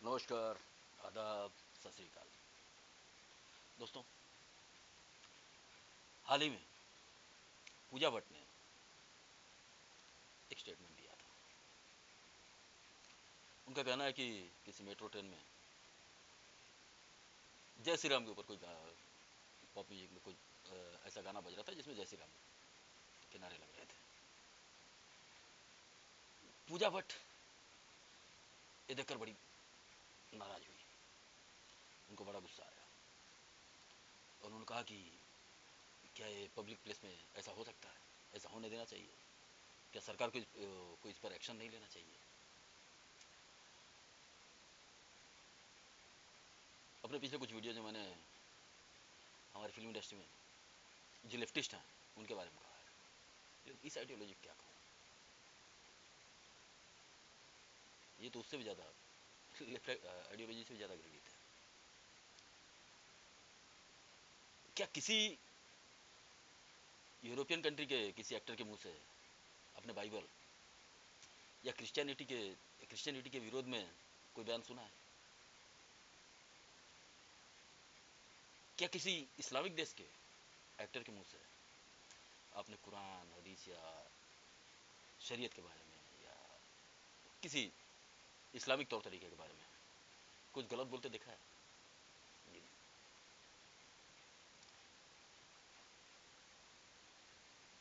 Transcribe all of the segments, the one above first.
नमस्कार, आदाब, सत श्री अकाल। दोस्तों, हाल ही में पूजा भट्ट ने एक स्टेटमेंट दिया था। उनका कहना है कि किसी मेट्रो ट्रेन में जय श्री राम के ऊपर कोई पॉप म्यूजिक में कोई ऐसा गाना बज रहा था जिसमें जय श्री राम के नारे लग रहे थे। पूजा भट्ट ये देखकर बड़ी नाराज हुई, उनको बड़ा गुस्सा आया और उन्होंने कहा कि क्या ये पब्लिक प्लेस में ऐसा हो सकता है? ऐसा होने देना चाहिए क्या? सरकार को इस पर एक्शन नहीं लेना चाहिए? अपने पिछले कुछ वीडियो जो मैंने हमारी फिल्म इंडस्ट्री में जो लेफ्टिस्ट हैं उनके बारे में कहा है, लेकिन इस आइडियोलॉजी क्या कहूँ, ये तो उससे भी ज़्यादा लेफ्ट आइडियोलॉजी से भी ज़्यादा घृणित है। क्या किसी यूरोपियन कंट्री के किसी एक्टर के मुंह से अपने बाइबल या क्रिश्चियनिटी के विरोध में कोई बयान सुना है? क्या किसी इस्लामिक देश के एक्टर के मुंह से आपने कुरान, हदीस या शरीयत के बारे में या किसी इस्लामिक तौर तरीके के बारे में कुछ गलत बोलते देखा है?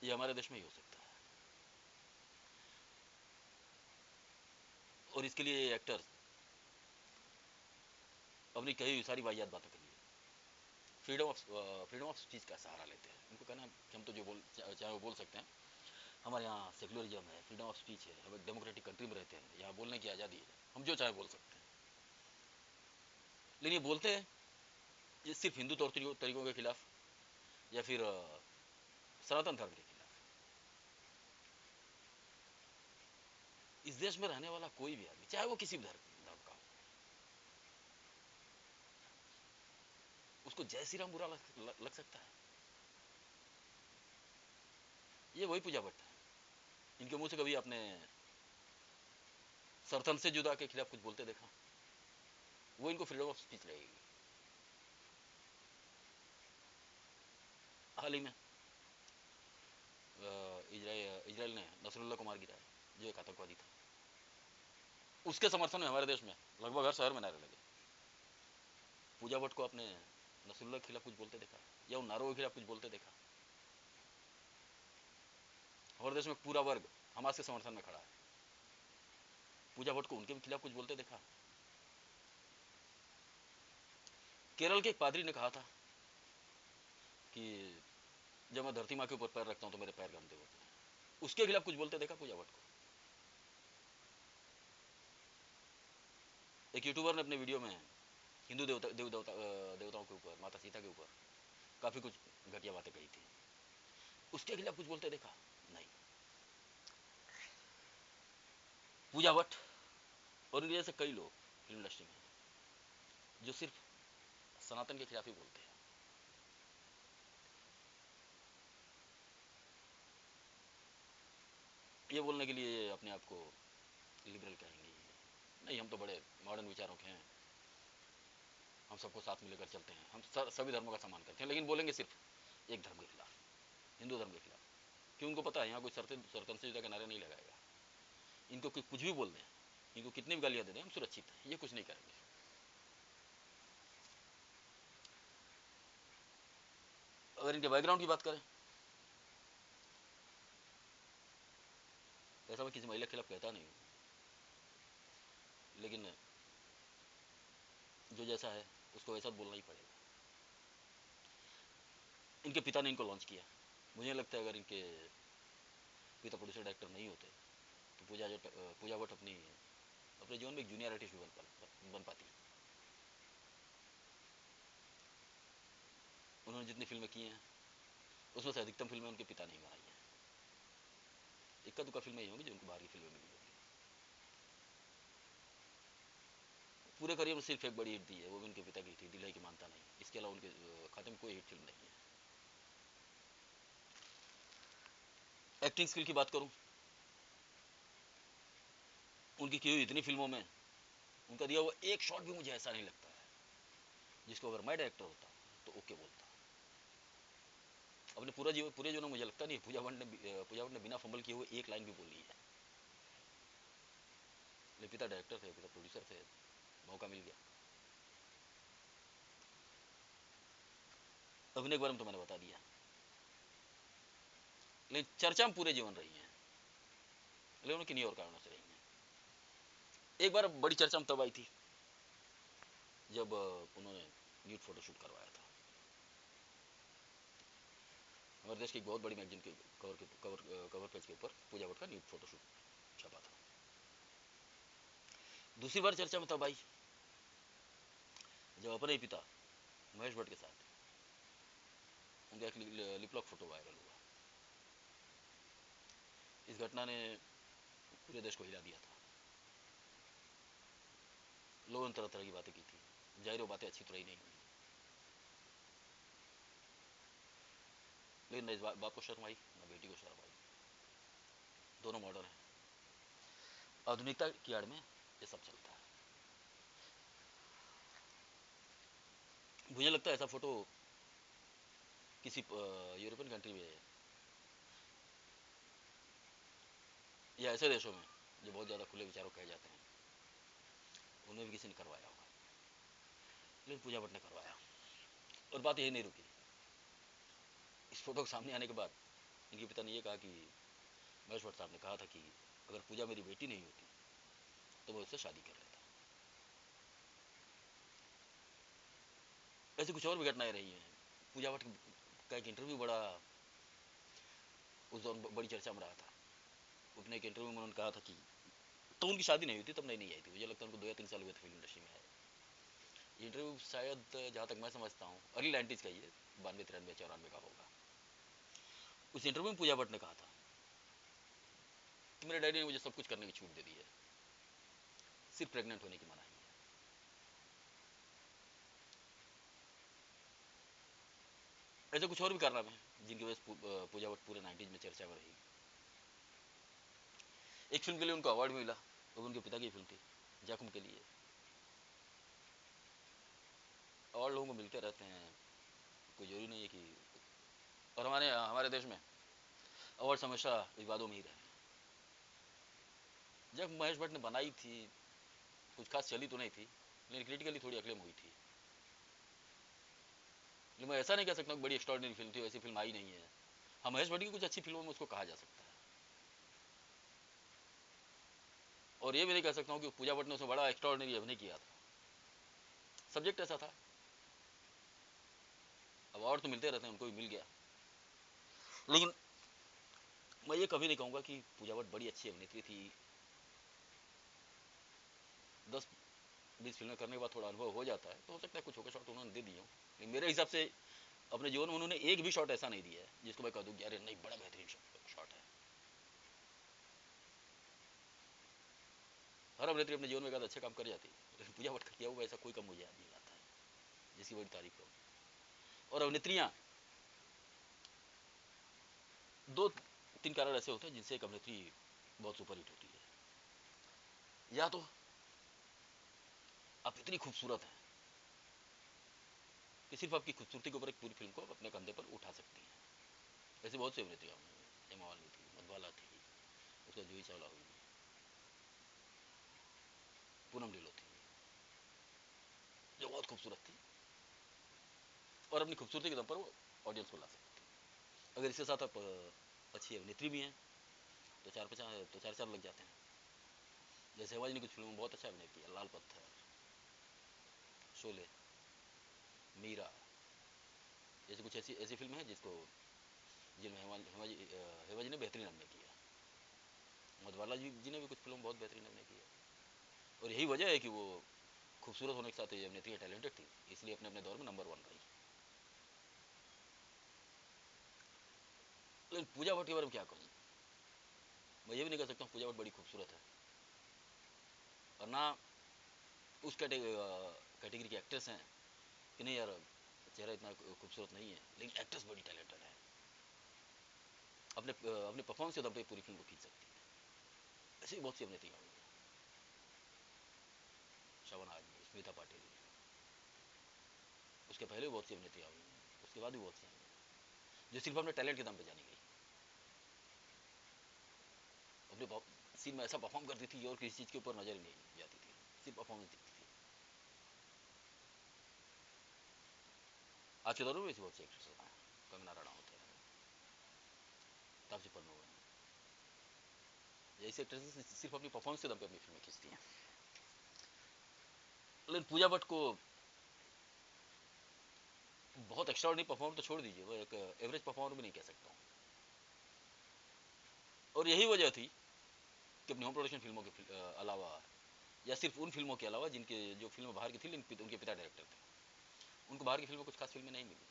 ये हमारे देश में ही हो सकता है और इसके लिए एक्टर्स अपनी कही सारी वाहियात बातों के लिए फ्रीडम ऑफ स्पीच का सहारा लेते हैं। उनको कहना है कि हम तो जो चाहे वो बोल सकते हैं, हमारे यहाँ सेकुलरिज्म है, फ्रीडम ऑफ स्पीच है, हम एक डेमोक्रेटिक कंट्री में रहते हैं, यहाँ बोलने की आज़ादी है, हम जो चाहे बोल सकते हैं। लेकिन ये बोलते हैं ये सिर्फ हिंदू तौर तरीकों के खिलाफ या फिर सनातन धर्म के खिलाफ। इस देश में रहने वाला कोई भी आदमी, चाहे वो किसी भी धर्म का हो, उसको जय श्री राम बुरा लग सकता है? ये वही पूजा भट्ट है, इनके मुंह से कभी आपने सरथन से जुदा के खिलाफ कुछ बोलते देखा? वो इनको फ्रीडम ऑफ स्पीच लगेगी। हाल ही में इजराइल ने नसरुल्लाह को मार गिराया जो एक आतंकवादी था। उसके समर्थन में हमारे देश में लगभग हर शहर में नारे लगे। पूजा भट्ट को आपने नसरुल्लाह के खिलाफ कुछ बोलते देखा या उन नारों के खिलाफ कुछ बोलते देखा? हमारे देश में पूरा वर्ग हमास के समर्थन में खड़ा है। पूजा भट्ट को उनके खिलाफ कुछ बोलते देखा? केरल के एक पादरी ने कहा था कि जब मैं धरती माँ के ऊपर पैर रखता हूँ तो मेरे पैर गंदे होते हैं। उसके खिलाफ कुछ बोलते देखा पूजा भट्ट को? एक यूट्यूबर ने अपने वीडियो में हिंदू देवताओं के ऊपर, माता सीता के ऊपर काफ़ी कुछ घटिया बातें कही थी। उसके खिलाफ कुछ बोलते देखा? नहीं। पूजा भट्ट और इनके जैसे कई लोग फिल्म इंडस्ट्री में जो सिर्फ सनातन के खिलाफ ही बोलते हैं। ये बोलने के लिए अपने आप को लिबरल कहेंगे, नहीं हम तो बड़े मॉडर्न विचारों के हैं, हम सबको साथ में लेकर चलते हैं, हम सभी धर्मों का सम्मान करते हैं, लेकिन बोलेंगे सिर्फ एक धर्म के खिलाफ, हिंदू धर्म के खिलाफ। क्यों? उनको पता है यहाँ कोई सरतन से जुदा के नारे नहीं लगाएगा। इनको कुछ भी बोल दें, इनको कितनी भी गालियाँ दे दें, हम सुरक्षित हैं, ये कुछ नहीं करेंगे। अगर इनके बैकग्राउंड की बात करें, ऐसा मैं किसी महिला के खिलाफ कहता नहीं हूँ, लेकिन जो जैसा है उसको वैसा बोलना ही पड़ेगा। इनके पिता ने इनको लॉन्च किया। मुझे लगता है अगर इनके पिता प्रोड्यूसर डायरेक्टर नहीं होते तो पूजा भट्ट अपने जीवन में एक जूनियर आर्टिस्ट भी बन पाती। उन्होंने जितनी फिल्में की हैं उसमें से अधिकतम फिल्में उनके पिता ने ही बनाई हैं। इक्का दुक्का फिल्में ही होंगी जो उनको बाहर की फिल्में मिली होंगी। पूरे करियर में सिर्फ एक बड़ी हिट दी है, वो भी उनके पिता की थी, दिल है कि मानता नहीं। इसके अलावा उनके खाते में कोई हिट फिल्म नहीं है। एक्टिंग स्किल की बात करूं, उनकी की हुई इतनी फिल्मों में उनका दिया हुआ एक शॉट भी मुझे ऐसा नहीं लगता है जिसको अगर मैं डायरेक्टर होता तो ओके बोलता। अपने पूरे जीवन मुझे लगता नहीं पूजा भट्ट ने बिना फंबल किए हुए एक लाइन भी बोली है। मेरे पिता डायरेक्टर थे, पिता प्रोड्यूसर थे, मौका मिल गया। अभिनय के बारे में तो मैंने बता दिया, लेकिन चर्चा में पूरे जीवन रही है, लेकिन उनकी किन्हीं और कारणों से रही है। एक बार बड़ी चर्चा में तब आई थी जब उन्होंने न्यूड फोटोशूट करवाया था। हमारे देश की एक बहुत बड़ी मैगजीन के कवर पेज के ऊपर पूजा भट्ट का न्यूड फोटोशूट छपा था। दूसरी बार चर्चा में तब आई जब अपने पिता महेश भट्ट के साथ उनका एक लिपलॉक फोटो वायरल हुआ। इस घटना ने पूरे देश को हिला दिया था। लोगों ने तरह तरह की बातें की थी, जाहिर वो बातें अच्छी तो रही नहीं हुई, लेकिन न इस बाप को शर्म आई न बेटी को शर्म आई। दोनों मॉडर्न हैं, आधुनिकता की आड़ में ये सब चलता है। मुझे लगता है ऐसा फोटो किसी यूरोपियन कंट्री में या ऐसे देशों में जो बहुत ज़्यादा खुले विचारों कहे जाते हैं उनमें भी किसी ने करवाया होगा, लेकिन पूजा भट्ट ने करवाया। और बात यही नहीं रुकी। इस फोटो के सामने आने के बाद इनके पिता ने यह कहा कि महेश भट्ट साहब ने कहा था कि अगर पूजा मेरी बेटी नहीं होती तो मैं उससे शादी कर लेता। ऐसी कुछ और भी घटनाएं रही हैं। पूजा भट्ट का एक इंटरव्यू बड़ा उस दौरान बड़ी चर्चा में रहा था। अपने एक इंटरव्यू में उन्होंने कहा था कि तो उनकी शादी नहीं हुई थी, तब नहीं आई थी, मुझे लगता है उनको 2 या 3 साल हुए थे फिल्म इंडस्ट्री में आए। ये इंटरव्यू शायद जहाँ तक मैं समझता हूँ अर्ली 90s का, ये 92, 93, 94 का होगा। उस इंटरव्यू में पूजा भट्ट ने कहा था कि मेरे डैडी ने मुझे सब कुछ करने की छूट दे दी है, सिर्फ प्रेग्नेंट होने की मनाही है। ऐसे कुछ और भी कारनामे हैं जिनकी वजह से पूजा भट्ट पूरे 90s में चर्चा में रही। एक फिल्म के लिए उनको अवार्ड मिला, वो उनके पिता की फिल्म थी, जख्म के लिए। अवार्ड लोगों को मिलते रहते हैं, कोई जरूरी नहीं है कि, और हमारे देश में अवार्ड हमेशा विवादों में ही रहे। जब महेश भट्ट ने बनाई थी कुछ खास चली तो नहीं थी, लेकिन क्रिटिकली थोड़ी अक्लेम हुई थी। लेकिन मैं ऐसा नहीं कह सकता बड़ी एक्स्ट्राऑर्डिनरी फिल्म थी, ऐसी फिल्म आई नहीं है। हाँ, महेश भट्ट की कुछ अच्छी फिल्मों में उसको कहा जा सकता है, और ये भी नहीं कह सकता हूँ कि पूजा भट्ट ने उसमें बड़ा एक्स्ट्राऑर्डिनरी अभिनय किया था। सब्जेक्ट ऐसा था, अवार्ड तो मिलते रहते हैं, उनको भी मिल गया। लेकिन मैं ये कभी नहीं कहूँगा कि पूजा भट्ट बड़ी अच्छी अभिनेत्री थी। 10-20 फिल्में करने के बाद थोड़ा अनुभव हो जाता है तो हो सकता है कुछ होकर शॉट उन्होंने दे दिए हो, लेकिन मेरे हिसाब से अपने जीवन में उन्होंने एक भी शॉट ऐसा नहीं दिया है जिसको मैं कह दूँ कि अरे नहीं बड़ा बेहतरीन शॉट है। हर अभिनेत्री अपने जीवन में एक अच्छे काम कर जाती है, लेकिन पूजा भट्ट का किया हुआ ऐसा कोई काम मुझे याद नहीं आता है जिसकी बड़ी तारीफ करूँ। और अभिनेत्रियाँ 2-3 कारण ऐसे होते हैं जिनसे एक अभिनेत्री बहुत सुपर हिट होती है। या तो आप इतनी खूबसूरत हैं कि सिर्फ आपकी खूबसूरती के ऊपर एक पूरी फिल्म को अपने कंधे पर उठा सकती हैं। ऐसी बहुत सी अभिनेत्रियाँ हुई हैं, हेमा मालिनी थी, मधुबाला थी, उसका जूही चावला हुई, पूनम ढिल्लों थी, जो बहुत खूबसूरत थी और अपनी खूबसूरती के दम पर वो ऑडियंस को ला सकती थी। अगर इसके साथ आप अच्छी अभिनेत्री भी हैं तो चार चार लग जाते हैं। जैसे हेमा जी ने कुछ फिल्मों में बहुत अच्छा अभिनय किया, लाल पत्थर, शोले, मीरा, जैसे कुछ ऐसी ऐसी फिल्में हैं जिनमें हेमा जी ने बेहतरीन अभिनय किया। मधुबाला जी ने भी कुछ फिल्मों में बहुत बेहतरीन अभिनय किया, और यही वजह है कि वो खूबसूरत होने के साथ ये अभिनेत्री टैलेंटेड थी, इसलिए अपने अपने दौर में नंबर 1 रही। लेकिन पूजा भट्ट के बारे में क्या कहूँ, मैं ये भी नहीं कह सकता हूँ पूजा भट्ट बड़ी खूबसूरत है, और ना उस कैटेगरी के एक्ट्रेस हैं कि नहीं यार चेहरा इतना खूबसूरत नहीं है, लेकिन एक्ट्रेस बड़ी टैलेंटेड है, अपने परफॉर्मेंस के दम पे पूरी फिल्म को खींच सकती है। ऐसी बहुत सी अभिनेत्रियाँ हुई हैं। स्मिता पाटिल, उसके पहले भी बहुत सी अभिनेत्री आई हैं, उसके बाद भी बहुत सी आई हैं जो सिर्फ अपने टैलेंट के दम पे जानी गई, अपने सीन में ऐसा परफॉर्म करती थी और किसी चीज़ के ऊपर नजर ही नहीं जाती थी, सिर्फ परफॉर्मेंस दिखती थी। आज के दौर में भी बहुत से एक्ट्रेस हैं, कंगना रनौत है, तापसी पन्नू है, ऐसी एक्ट्रेसेस सिर्फ अपनी परफॉर्मेंस के दम पे अपनी फिल्में खींचती हैं। लेकिन पूजा भट्ट को बहुत एक्स्ट्राऑर्डिनरी परफॉर्मर तो छोड़ दीजिए, वो एक एवरेज परफॉर्मर भी नहीं कह सकता हूँ। और यही वजह थी कि अपनी होम प्रोडक्शन फिल्मों के अलावा, या सिर्फ उन फिल्मों के अलावा जिनके जो फिल्में बाहर की थी लेकिन उनके पिता डायरेक्टर थे, उनको बाहर की फिल्मों कुछ खास फिल्में नहीं मिली।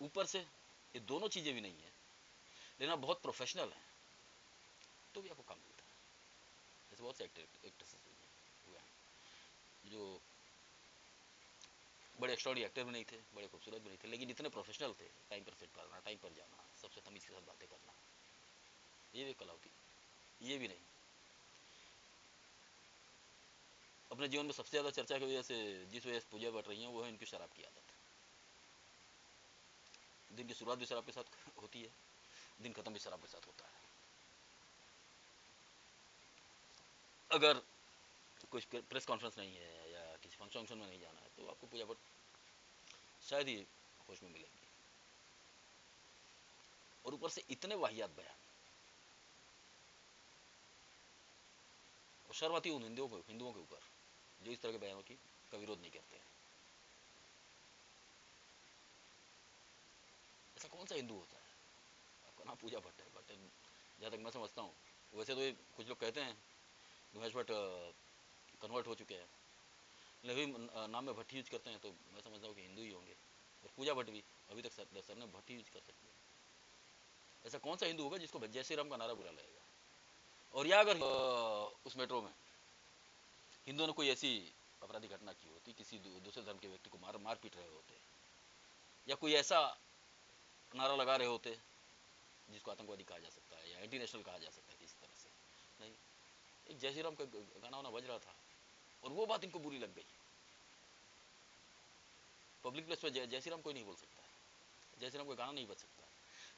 ऊपर से ये दोनों चीज़ें भी नहीं है, लेकिन आप बहुत प्रोफेशनल हैं तो भी आपको काम मिलता है। जैसे बहुत से एक्ट्रेसेस हुए हैं जो बड़े एक्स्ट्राऑर्डिनरी एक्टर भी नहीं थे, बड़े खूबसूरत भी नहीं थे, लेकिन इतने प्रोफेशनल थे, टाइम पर सेट पर आना, टाइम पर जाना, सबसे तमीज़ के साथ बातें करना, ये भी कला होती, ये भी नहीं। अपने जीवन में सबसे ज़्यादा चर्चा की वजह से, जिस वजह से पूजा बढ़ रही है, वो है इनकी शराब की आदत। दिन की शुरुआत भी शराब के साथ होती है, दिन खत्म भी शराब के साथ होता है। अगर कुछ प्रेस कॉन्फ्रेंस नहीं है या किसी फंक्शन में नहीं जाना है तो आपको पूजा भट्ट शायद ही होश में मिलेंगी। और ऊपर से इतने वाहियात बयान, और शर्म आती है उन हिंदुओं के ऊपर जो इस तरह के बयानों की का विरोध नहीं करते हैं। ऐसा कौन सा हिंदू होता है, आपका नाम पूजा भट्ट है, बट जहाँ तक मैं समझता हूँ, वैसे तो ये कुछ लोग कहते हैं महेश भट्ट कन्वर्ट हो चुके हैं, लेकिन नाम में भट्ट यूज करते हैं, तो मैं समझता हूँ कि हिंदू ही होंगे। और पूजा भट्ट भी अभी तक सर ने भट्ट यूज कर सकते हैं। ऐसा कौन सा हिंदू होगा जिसको जय श्री राम का नारा बुरा लगेगा। और या अगर उस मेट्रो में हिंदुओं ने कोई ऐसी अपराधी घटना की होती, किसी दूसरे धर्म के व्यक्ति को मार पीट रहे होते, या कोई ऐसा नारा लगा रहे होते जिसको आतंकवादी कहा जा सकता है या एंटी नेशनल कहा जा सकता है किसी तरह से, नहीं, एक जय श्री राम का गाना वाना बज रहा था और वो बात इनको बुरी लग गई। पब्लिक प्लेस पे जय श्री राम कोई नहीं बोल सकता है, जय श्री राम का गाना नहीं बज सकता।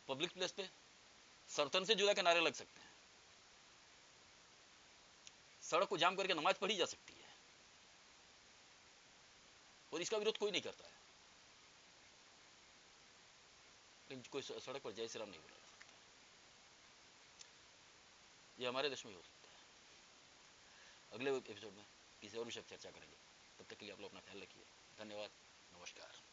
पब्लिक प्लेस पे सरतन से जुदा के नारे लग सकते हैं, सड़क को जाम करके नमाज पढ़ी जा सकती है, और इसका विरोध कोई नहीं करता है। लेकिन कोई सड़क पर जय श्री राम नहीं बोला जा सकता। ये हमारे देश में ही हो सकता है। अगले एपिसोड में किसी और विषय पर चर्चा करेंगे। तब तक के लिए आप लोग अपना ख्याल रखिए। धन्यवाद, नमस्कार।